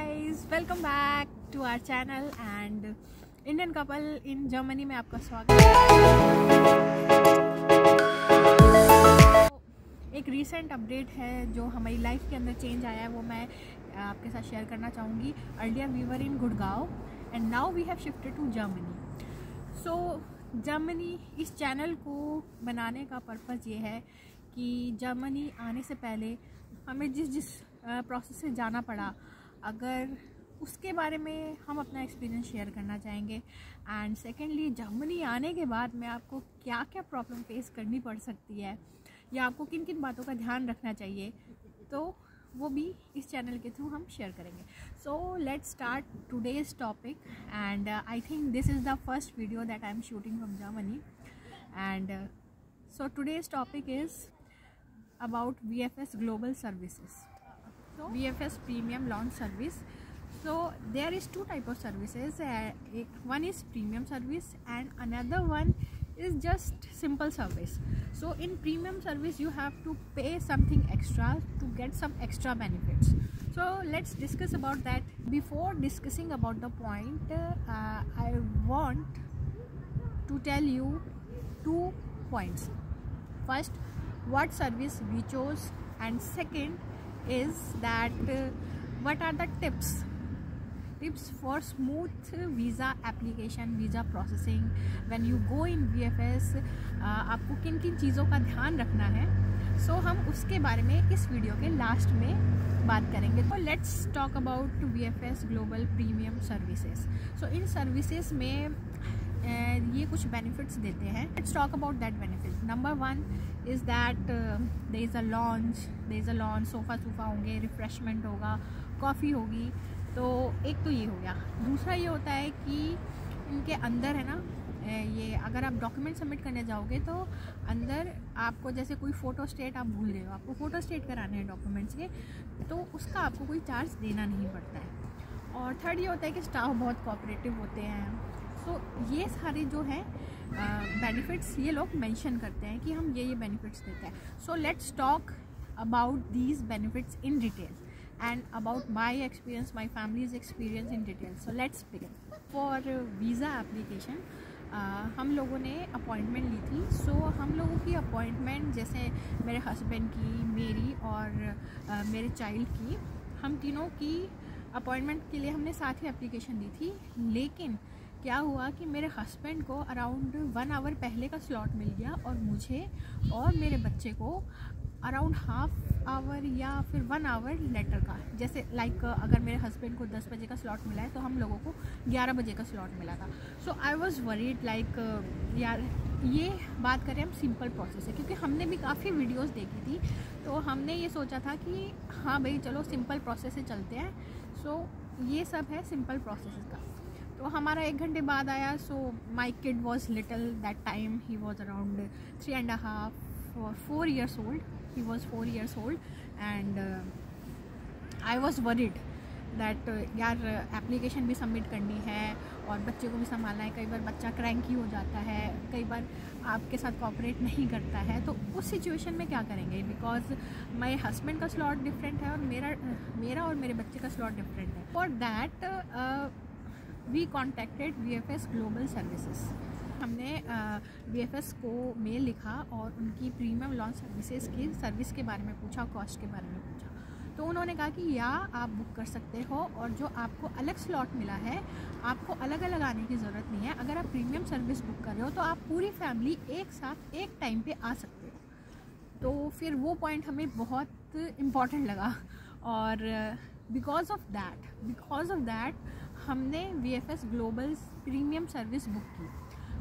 Guys, welcome back to our channel and Indian couple in Germany में आपका स्वागत है। एक रीसेंट अपडेट है जो हमारी लाइफ के अंदर चेंज आया है, वो मैं आपके साथ शेयर करना चाहूँगी। Earlier we were in Gurgaon and now we have shifted to Germany. So Germany, इस चैनल को बनाने का पर्पज़ ये है कि जर्मनी आने से पहले हमें जिस प्रोसेस से जाना पड़ा, अगर उसके बारे में हम अपना एक्सपीरियंस शेयर करना चाहेंगे। एंड सेकेंडली, जर्मनी आने के बाद में आपको क्या क्या प्रॉब्लम फेस करनी पड़ सकती है या आपको किन किन बातों का ध्यान रखना चाहिए, तो वो भी इस चैनल के थ्रू हम शेयर करेंगे। So let's start today's topic and I think this is the first video that I am shooting from Germany. And so today's topic is about VFS Global Services. So VFS Premium Launch Service. So there is two type of services. One is premium service and another one is just simple service. So in premium service you have to pay something extra to get some extra benefits. So let's discuss about that. Before discussing about the point, I want to tell you 2 points. First, what service we chose, and second is that what are the tips for smooth visa application, visa processing when you go in VFS। आपको किन किन चीज़ों का ध्यान रखना है, सो हम उसके बारे में इस वीडियो के लास्ट में बात करेंगे। तो let's talk about VFS global premium services. So in services में ये कुछ बेनिफिट्स देते हैं। Let's talk about that benefit. Number 1 is that there is a lounge, sofa होंगे, रिफ़्रेशमेंट होगा, कॉफ़ी होगी। तो एक तो ये हो गया। दूसरा ये होता है कि इनके अंदर है ना, ये अगर आप डॉक्यूमेंट सबमिट करने जाओगे तो अंदर आपको जैसे कोई फ़ोटो स्टेट आप भूल गए हो, आपको फ़ोटो स्टेट कराने हैं डॉक्यूमेंट्स के, तो उसका आपको कोई चार्ज देना नहीं पड़ता है। और थर्ड ये होता है कि स्टाफ बहुत कोऑपरेटिव होते हैं। सो ये सारे जो हैं बेनिफिट्स ये लोग मेंशन करते हैं कि हम ये बेनिफिट्स देते हैं। So let's talk about these benefits in detail and about my experience, my families experience in detail. So let's begin. For visa application हम लोगों ने अपॉइंटमेंट ली थी। सो हम लोगों की अपॉइंटमेंट, जैसे मेरे हस्बैंड की, मेरी और मेरे चाइल्ड की, हम तीनों की अपॉइंटमेंट के लिए हमने साथ ही एप्लीकेशन दी थी। लेकिन क्या हुआ कि मेरे हस्बैंड को अराउंड 1 आवर पहले का स्लॉट मिल गया और मुझे और मेरे बच्चे को अराउंड हाफ आवर या फिर 1 आवर लेटर का। जैसे लाइक अगर मेरे हस्बैंड को 10 बजे का स्लॉट मिला है तो हम लोगों को 11 बजे का स्लॉट मिला था। सो आई वॉज़ वरीड लाइक यार, ये बात करें हम सिंपल प्रोसेस है, क्योंकि हमने भी काफ़ी वीडियोस देखी थी, तो हमने ये सोचा था कि हाँ भाई चलो सिंपल प्रोसेस से चलते हैं। सो ये सब है सिंपल प्रोसेस का। तो हमारा 1 घंटे बाद आया। So my kid was little that time, he was around 3.5 or 4 years old. He was 4 years old and I was worried that यार एप्लीकेशन भी सबमिट करनी है और बच्चे को भी संभालना है। कई बार बच्चा क्रैंकी हो जाता है, कई बार आपके साथ कोऑपरेट नहीं करता है, तो उस सिचुएशन में क्या करेंगे? बिकॉज माय हस्बैंड का स्लॉट डिफरेंट है और मेरा और मेरे बच्चे का स्लॉट डिफरेंट है। For that we contacted VFS global services. हमने VFS को मेल लिखा और उनकी प्रीमियम लॉन्च सर्विसेज की सर्विस के बारे में पूछा, कॉस्ट के बारे में पूछा। तो उन्होंने कहा कि या आप बुक कर सकते हो और जो आपको अलग स्लॉट मिला है आपको अलग अलग आने की ज़रूरत नहीं है। अगर आप प्रीमियम सर्विस बुक कर रहे हो तो आप पूरी फैमिली एक साथ एक टाइम पे आ सकते हो। तो फिर वो पॉइंट हमें बहुत इम्पॉर्टेंट लगा और बिकॉज ऑफ दैट हमने VFS global premium service book की।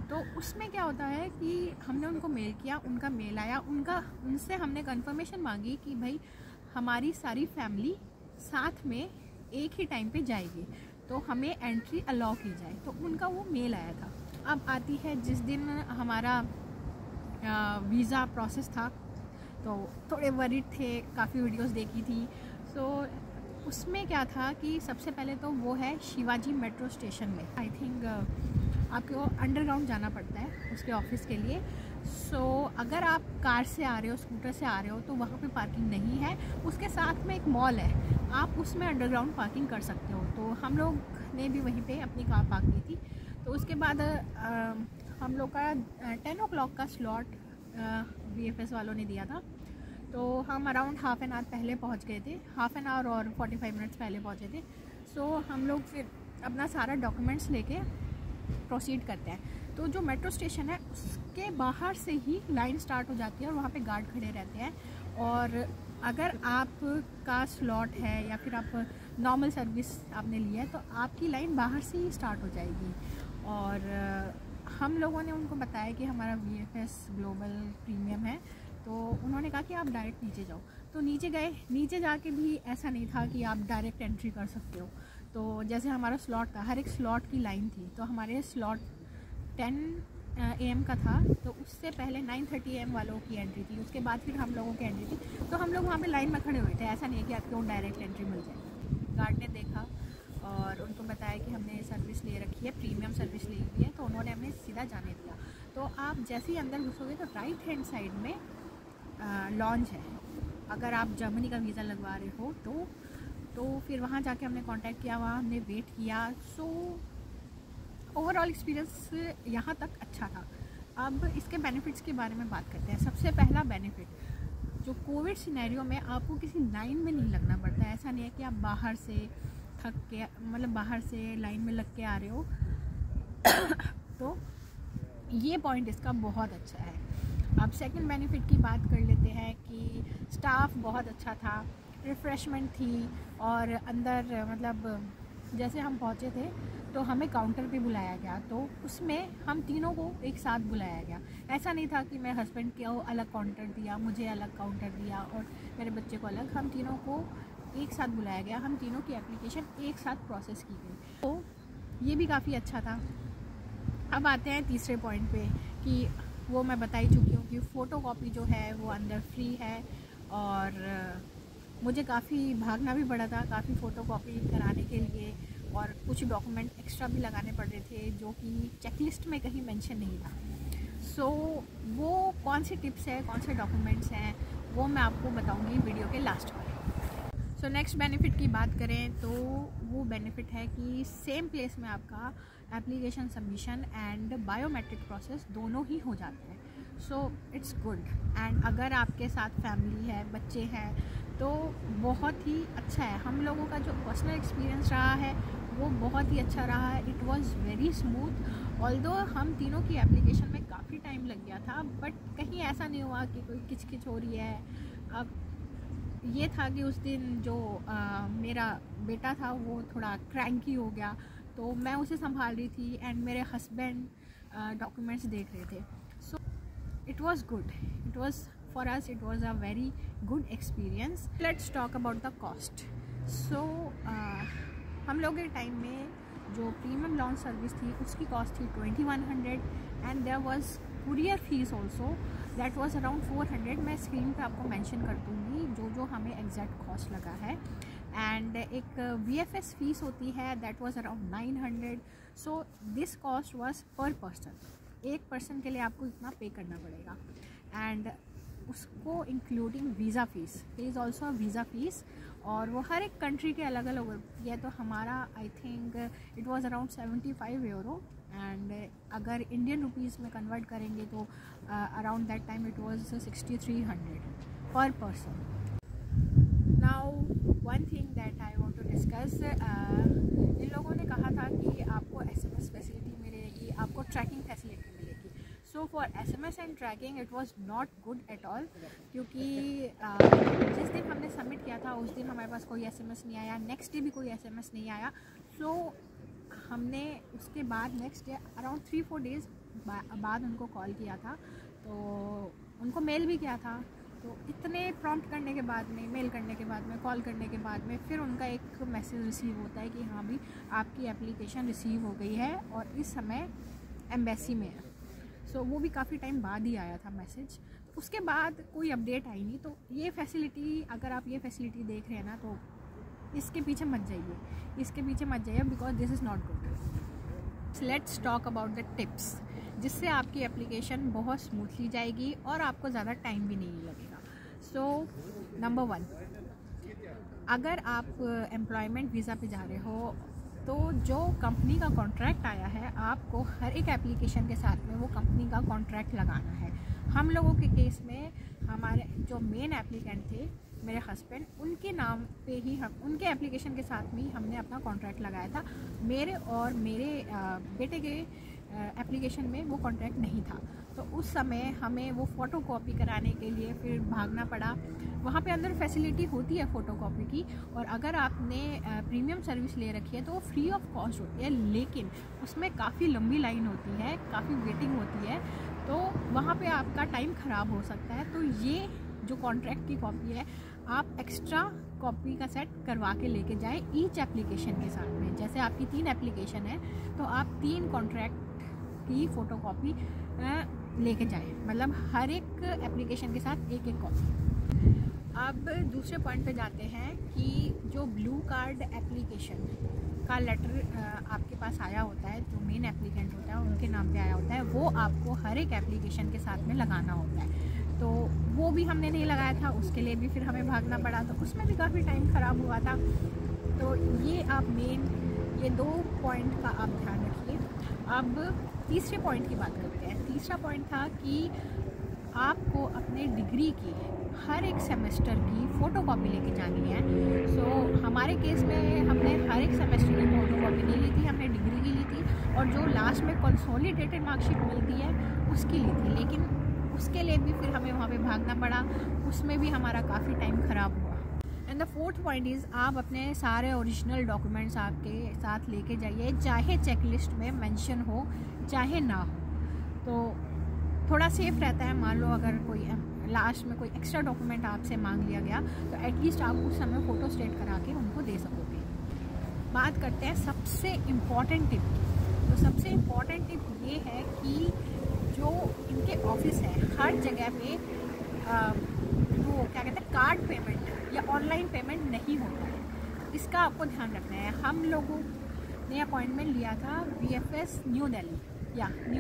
तो उसमें क्या होता है कि हमने उनको मेल किया, उनका मेल आया, उनसे हमने कंफर्मेशन मांगी कि भाई हमारी सारी फैमिली साथ में एक ही टाइम पे जाएगी, तो हमें एंट्री अलाउ की जाए। तो उनका वो मेल आया था। अब आती है जिस दिन हमारा वीज़ा प्रोसेस था, तो थोड़े वरीड थे, काफ़ी वीडियोस देखी थी। सो उसमें क्या था कि सबसे पहले तो वो है शिवाजी मेट्रो स्टेशन में। आई थिंक आपको अंडरग्राउंड जाना पड़ता है उसके ऑफिस के लिए। सो अगर आप कार से आ रहे हो, स्कूटर से आ रहे हो, तो वहाँ पे पार्किंग नहीं है। उसके साथ में एक मॉल है, आप उसमें अंडरग्राउंड पार्किंग कर सकते हो। तो हम लोग ने भी वहीं पे अपनी कार पार्क की थी। तो उसके बाद हम लोग का 10 o'clock का स्लॉट VFS वालों ने दिया था। तो हम अराउंड हाफ़ एन आवर पहले पहुंच गए थे, हाफ़ एन आवर और 45 मिनट्स पहले पहुंचे थे। सो हम लोग फिर अपना सारा डॉक्यूमेंट्स लेके प्रोसीड करते हैं। तो जो मेट्रो स्टेशन है उसके बाहर से ही लाइन स्टार्ट हो जाती है और वहाँ पे गार्ड खड़े रहते हैं। और अगर आपका स्लॉट है या फिर आप नॉर्मल सर्विस आपने लिया है तो आपकी लाइन बाहर से ही स्टार्ट हो जाएगी। और हम लोगों ने उनको बताया कि हमारा VFS ग्लोबल प्रीमियम है, तो उन्होंने कहा कि आप डायरेक्ट नीचे जाओ। तो नीचे गए, नीचे जाके भी ऐसा नहीं था कि आप डायरेक्ट एंट्री कर सकते हो। तो जैसे हमारा स्लॉट था, हर एक स्लॉट की लाइन थी। तो हमारे स्लॉट 10 AM का था, तो उससे पहले 9:30 AM वालों की एंट्री थी, उसके बाद फिर हम लोगों की एंट्री थी। तो हम लोग वहाँ पे लाइन में खड़े हुए थे। ऐसा नहीं है कि आपको डायरेक्ट एंट्री मिल जाएगी। गार्ड ने देखा और उनको बताया कि हमने सर्विस ले रखी है, प्रीमियम सर्विस ली हुई है, तो उन्होंने हमें सीधा जाने दिया। तो आप जैसे ही अंदर घुसोगे तो राइट हैंड साइड में लॉन्च है। अगर आप जर्मनी का वीज़ा लगवा रहे हो तो फिर वहाँ जाके हमने कांटेक्ट किया, वहाँ हमने वेट किया। सो ओवरऑल एक्सपीरियंस यहाँ तक अच्छा था। अब इसके बेनिफिट्स के बारे में बात करते हैं। सबसे पहला बेनिफिट, जो कोविड सिनेरियो में आपको किसी लाइन में नहीं लगना पड़ता है। ऐसा नहीं है कि आप बाहर से थक के, मतलब बाहर से लाइन में लग के आ रहे हो। तो ये पॉइंट इसका बहुत अच्छा है। अब सेकंड बेनिफिट की बात कर लेते हैं कि स्टाफ बहुत अच्छा था, रिफ़्रेशमेंट थी। और अंदर मतलब जैसे हम पहुँचे थे तो हमें काउंटर पे बुलाया गया, तो उसमें हम तीनों को एक साथ बुलाया गया। ऐसा नहीं था कि मेरे हस्बैंड को अलग काउंटर दिया, मुझे अलग काउंटर दिया और मेरे बच्चे को अलग। हम तीनों को एक साथ बुलाया गया, हम तीनों की एप्लीकेशन एक साथ प्रोसेस की गई। तो ये भी काफ़ी अच्छा था। अब आते हैं तीसरे पॉइंट पे कि वो मैं बता ही चुकी हूँ कि फ़ोटो कॉपी जो है वो अंदर फ्री है। और मुझे काफ़ी भागना भी पड़ा था, काफ़ी फ़ोटो कॉपी कराने के लिए, और कुछ डॉक्यूमेंट एक्स्ट्रा भी लगाने पड़ रहे थे जो कि चेकलिस्ट में कहीं मेंशन नहीं था। सो वो कौन सी टिप्स है, कौन से डॉक्यूमेंट्स हैं, वो मैं आपको बताऊँगी वीडियो के लास्ट में। सो नेक्स्ट बेनिफिट की बात करें तो वो बेनिफिट है कि सेम प्लेस में आपका application submission and biometric process दोनों ही हो जाते हैं। So it's good. एंड अगर आपके साथ फैमिली है, बच्चे हैं, तो बहुत ही अच्छा है। हम लोगों का जो पर्सनल एक्सपीरियंस रहा है वो बहुत ही अच्छा रहा है। It was very smooth. Although हम तीनों की एप्लीकेशन में काफ़ी टाइम लग गया था, बट कहीं ऐसा नहीं हुआ कि कोई किचकिच हो रही है। अब ये था कि उस दिन जो मेरा बेटा था वो थोड़ा क्रैंकी हो गया, तो मैं उसे संभाल रही थी एंड मेरे हस्बैंड डॉक्यूमेंट्स देख रहे थे। So it was good, it was for us, it was a very good experience. Let's talk about the cost. So हम लोग के टाइम में जो प्रीमियम लॉन्च सर्विस थी उसकी कॉस्ट थी 2100 and there was courier fees also that was around 400। मैं screen पे आपको मेंशन कर दूँगी जो हमें एग्जैक्ट कॉस्ट लगा है। एंड एक VFS फीस होती है that was around 900। So this cost was पर पर्सन, एक पर्सन के लिए आपको इतना पे करना पड़ेगा। एंड उसको including visa fees, is also visa fees, और वो हर एक कंट्री के अलग अलग होती है। तो हमारा I think it was around 75 euro, and अगर इंडियन रुपीज़ में कन्वर्ट करेंगे तो around that time it was 6300 per person. Now one thing that I want to discuss, इन लोगों ने कहा था कि आपको SMS फैसिलिटी मिलेगी, आपको ट्रैकिंग फैसिलिटी मिलेगी। So for SMS and tracking it was not good at all, क्योंकि जिस दिन हमने सबमिट किया था उस दिन हमारे पास कोई SMS नहीं आया, नेक्स्ट डे भी कोई SMS नहीं आया। सो हमने उसके बाद नेक्स्ट डे अराउंड 3-4 डेज़ बाद उनको कॉल किया था, तो उनको मेल भी किया था। तो इतने प्रॉम्प्ट करने के बाद में, मेल करने के बाद में, कॉल करने के बाद में फिर उनका एक मैसेज रिसीव होता है कि हाँ भी आपकी एप्लीकेशन रिसीव हो गई है और इस समय एम्बेसी में है। सो वो भी काफ़ी टाइम बाद ही आया था मैसेज। उसके बाद कोई अपडेट आई नहीं। तो ये फैसिलिटी, अगर आप ये फैसिलिटी देख रहे हैं ना, तो इसके पीछे मत जाइए, इसके पीछे मत जाइए, because this is not good. Let's talk about the tips, जिससे आपकी एप्लीकेशन बहुत स्मूथली जाएगी और आपको ज़्यादा टाइम भी नहीं लगेगा। सो नंबर 1, अगर आप एम्प्लॉयमेंट वीज़ा पे जा रहे हो तो जो कंपनी का कॉन्ट्रैक्ट आया है, आपको हर एक एप्लीकेशन के साथ में वो कंपनी का कॉन्ट्रैक्ट लगाना है। हम लोगों के केस में हमारे जो मेन एप्लीकेंट थे मेरे हस्बैंड, उनके नाम पे ही हम उनके एप्लीकेशन के साथ में ही हमने अपना कॉन्ट्रैक्ट लगाया था। मेरे और मेरे बेटे के एप्लीकेशन में वो कॉन्ट्रैक्ट नहीं था, तो उस समय हमें वो फ़ोटो कॉपी कराने के लिए फिर भागना पड़ा। वहाँ पे अंदर फैसिलिटी होती है फ़ोटो कॉपी की, और अगर आपने प्रीमियम सर्विस ले रखी है तो वो फ्री ऑफ कॉस्ट होती है, लेकिन उसमें काफ़ी लंबी लाइन होती है, काफ़ी वेटिंग होती है, तो वहाँ पे आपका टाइम ख़राब हो सकता है। तो ये जो कॉन्ट्रैक्ट की कॉपी है, आप एक्स्ट्रा कॉपी का सेट करवा के लेके जाएं ईच एप्लीकेशन के साथ में। जैसे आपकी 3 एप्लीकेशन है तो आप 3 कॉन्ट्रैक्ट की फ़ोटो कॉपी लेके जाएं, मतलब हर एक एप्लीकेशन के साथ एक एक कॉपी। अब दूसरे पॉइंट पे जाते हैं कि जो ब्लू कार्ड एप्लीकेशन का लेटर आपके पास आया होता है, जो मेन एप्लीकेंट होता है उनके नाम पे आया होता है, वो आपको हर एक एप्लीकेशन के साथ में लगाना होता है। तो वो भी हमने नहीं लगाया था, उसके लिए भी फिर हमें भागना पड़ा, तो उसमें भी काफ़ी टाइम ख़राब हुआ था। तो ये आप ये 2 पॉइंट का आप ध्यान रखिए। अब तीसरे पॉइंट की बात करते हैं। तीसरा पॉइंट था कि आपको अपने डिग्री की हर एक सेमेस्टर की फ़ोटो कॉपी लेके जानी है। सो हमारे केस में हमने हर एक सेमेस्टर की फ़ोटो कॉपी नहीं ली थी, हमने डिग्री की ली थी, और जो लास्ट में कंसोलिडेटेड मार्कशीट मिलती है उसकी ली थी, लेकिन उसके लिए भी फिर हमें वहाँ पे भागना पड़ा, उसमें भी हमारा काफ़ी टाइम ख़राब हुआ। And the 4th point is, आप अपने सारे ओरिजिनल डॉक्यूमेंट्स आपके साथ लेके जाइए, चाहे चेकलिस्ट में मेंशन हो चाहे ना हो, तो थोड़ा सेफ रहता है। मान लो अगर कोई लास्ट में कोई एक्स्ट्रा डॉक्यूमेंट आपसे मांग लिया गया तो एटलीस्ट आप उस समय फ़ोटो स्टेट करा के उनको दे सकोगे। बात करते हैं सबसे इम्पॉर्टेंट टिप की। तो सबसे इम्पॉर्टेंट टिप ये है कि जो इनके ऑफिस है, हर जगह पे वो क्या कहते हैं, कार्ड पेमेंट या ऑनलाइन पेमेंट नहीं होता है। इसका आपको ध्यान रखना है। हम लोगों ने अपॉइंटमेंट लिया था VFS न्यू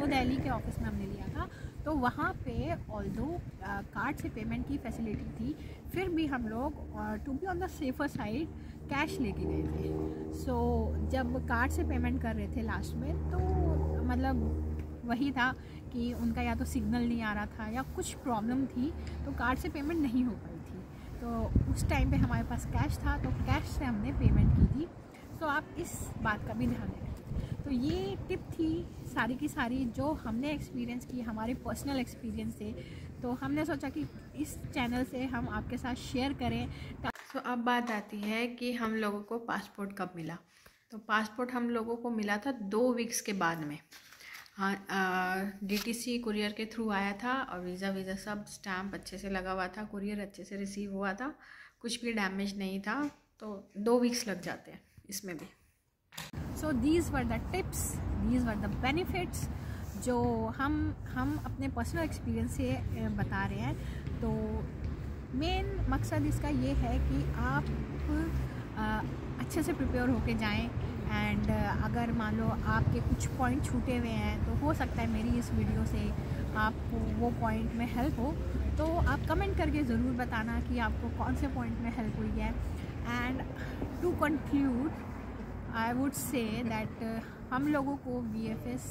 दिल्ली के ऑफिस में हमने लिया था, तो वहाँ पे ऑल्दो कार्ड से पेमेंट की फैसिलिटी थी, फिर भी हम लोग to be on the safer side cash लेके गए थे। सो जब कार्ड से पेमेंट कर रहे थे लास्ट में, तो मतलब वही था कि उनका या तो सिग्नल नहीं आ रहा था या कुछ प्रॉब्लम थी, तो कार्ड से पेमेंट नहीं हो पाई थी। तो उस टाइम पे हमारे पास कैश था, तो कैश से हमने पेमेंट की थी। तो आप इस बात का भी ध्यान रखें। तो ये टिप थी सारी की सारी जो हमने एक्सपीरियंस की, हमारे पर्सनल एक्सपीरियंस से, तो हमने सोचा कि इस चैनल से हम आपके साथ शेयर करें। तो अब बात आती है कि हम लोगों को पासपोर्ट कब मिला। तो पासपोर्ट हम लोगों को मिला था 2 वीक्स के बाद में। हाँ, DTC कुरियर के थ्रू आया था, और वीज़ा सब स्टैम्प अच्छे से लगा हुआ था, कुरियर अच्छे से रिसीव हुआ था, कुछ भी डैमेज नहीं था। तो 2 वीक्स लग जाते हैं इसमें भी। So these were the tips, these were the benefits जो हम अपने पर्सनल एक्सपीरियंस से बता रहे हैं। तो मेन मकसद इसका ये है कि आप अच्छे से प्रिपेयर होके जाएं, एंड अगर मान लो आपके कुछ पॉइंट छूटे हुए हैं, तो हो सकता है मेरी इस वीडियो से आपको वो पॉइंट में हेल्प हो, तो आप कमेंट करके ज़रूर बताना कि आपको कौन से पॉइंट में हेल्प हुई है। And to conclude I would say that हम लोगों को VFS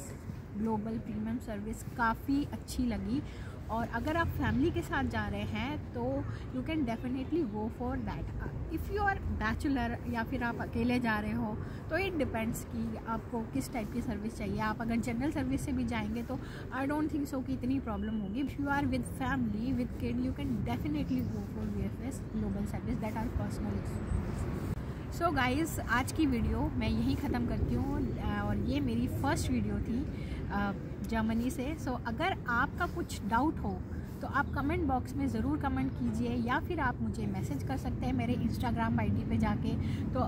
ग्लोबल प्रीमियम सर्विस काफ़ी अच्छी लगी, और अगर आप फैमिली के साथ जा रहे हैं तो you can definitely go for that. If you are bachelor या फिर आप अकेले जा रहे हो, तो इट डिपेंड्स कि आपको किस टाइप की सर्विस चाहिए। आप अगर जनरल सर्विस से भी जाएंगे तो आई डोंट थिंक सो कि इतनी प्रॉब्लम होगी। If you are with family with kid, you can definitely go for VFS global service, that are personal experience. So guys, आज की वीडियो मैं यहीं ख़त्म करती हूँ, और ये मेरी फर्स्ट वीडियो थी जर्मनी से। सो अगर आपका कुछ डाउट हो तो आप कमेंट बॉक्स में ज़रूर कमेंट कीजिए, या फिर आप मुझे मैसेज कर सकते हैं मेरे Instagram ID पे जाके, तो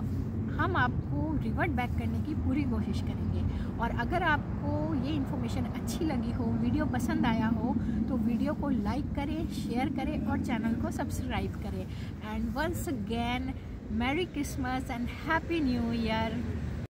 हम आपको रिवर्ट बैक करने की पूरी कोशिश करेंगे। और अगर आपको ये इन्फॉर्मेशन अच्छी लगी हो, वीडियो पसंद आया हो, तो वीडियो को लाइक करें, शेयर करें और चैनल को सब्सक्राइब करें। And once again, Merry Christmas and Happy New Year.